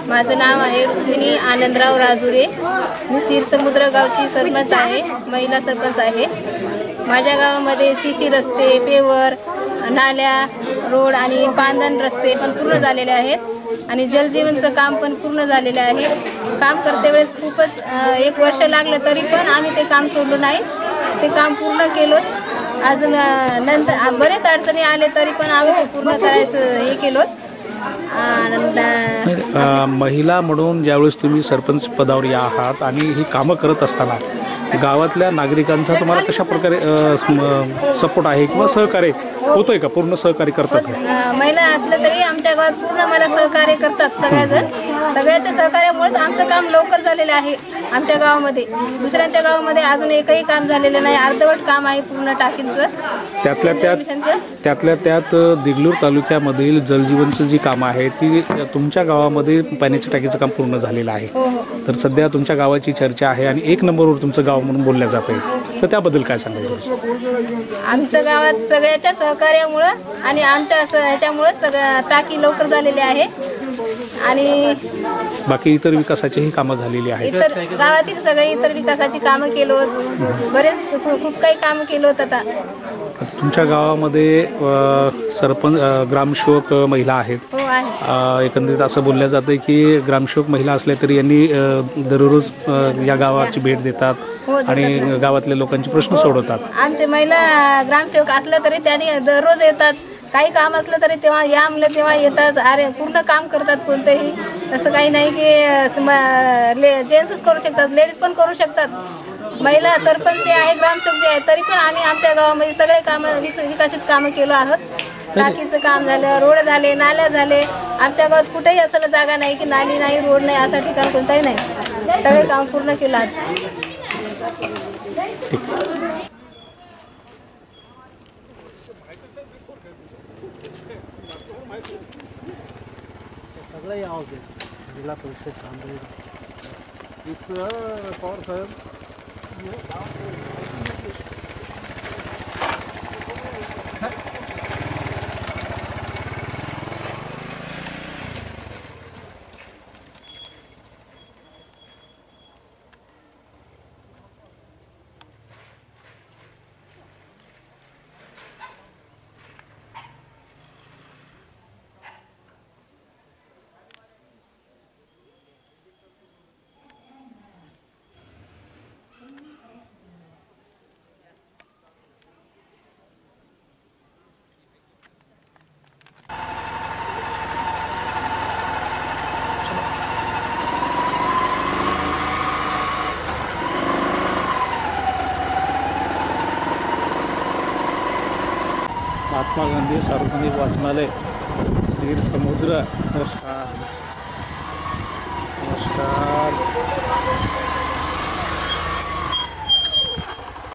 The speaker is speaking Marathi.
माझं नाव आहे रुक्मिणी आनंदराव राजुरे. मी सिरसमुद्र गावची सरपंच आहे, महिला सरपंच आहे. माझ्या गावामध्ये सीसी रस्ते, पेवर, नाल्या, रोड आणि पांदण रस्ते पण पूर्ण झालेले आहेत आणि जलजीवनचं काम पण पूर्ण झालेलं आहे. काम करते वेळेस खूपच 1 वर्ष लागलं तरी पण आम्ही ते काम सोडलं नाही, ते काम पूर्ण केलं. अजून नंतर बरेच अडचणी आले तरी पण आम्ही ते पूर्ण करायचं हे केलं. महिला म्हणून ज्यावेळेस तुम्ही सरपंच पदावर आहात आणि ही कामं करत असताना गावातल्या नागरिकांचा तुम्हाला कशा प्रकारे सपोर्ट आहे किंवा सहकार्य होतोय का? पूर्ण सहकार्य करतात का? महिला असलं तरी आमच्या गावात पूर्ण मला सहकार्य करतात सगळ्याजण. सगळ्याच्या सहकार्यामुळेच आमचं काम लवकर झालेलं आहे. आमच्या गावामध्ये दुसऱ्यांच्या गावामध्ये अजून एकही काम झालेलं नाही, अर्धवट काम आहे पूर्ण टाकींचं. त्यातल्या त्यात देगलूर तालुक्यामधील जलजीवनचं जी कामं आहेत ती तुमच्या गावामध्ये पाण्याच्या टाकीचं काम पूर्ण झालेलं आहे. तर सध्या तुमच्या गावाची चर्चा आहे आणि 1 नंबरवर तुमचं गाव म्हणून बोललं जात आहे, तर त्याबद्दल काय सांगायचं? आमच्या गावात सगळ्याच्या सहकार्यामुळं आणि आमच्या ह्याच्यामुळं सगळं टाकी लवकर झालेली आहे आणि बाकी इतर विकासाचीही कामं झालेली आहेत. इतर गावातील सगळे इतर विकासाची कामं केलो, बरेच खूप काही कामं केलो. आता तुमच्या गावामध्ये सरपंच ग्रामसेवक महिला आहेत. हो आहे. एकंदरीत असं बोललं जातं की ग्रामसेवक महिला असल्या तरी यांनी दररोज या गावाची भेट देतात आणि गावातल्या लोकांचे प्रश्न सोडवतात. आमचे महिला ग्रामसेवक असलं तरी त्यांनी दररोज येतात. काही काम असलं तरी तेव्हा या म्हणलं तेव्हा येतात. अरे पूर्ण काम करतात. कोणतंही असं काही नाही की जेंट्सच करू शकतात, लेडीज पण करू शकतात. महिला सरपंच बी आहे, ग्रामसेवक बी आहे, तरी पण आम्ही आमच्या गावामध्ये सगळे कामं विकसित कामं केलो आहोत. टाकीचं काम झालं, रोड झाले, नाल्या झाले. आमच्या गावात कुठेही असं जागा नाही की नाली नाही, रोड नाही, असं ठिकाण कोणताही नाही. सगळे काम पूर्ण केलं आहे. सगळं यावं जिल्हा परिषद पवार साहेब. महात्मा गांधी सार्वजनिक वाचनालय सिरसमुद्र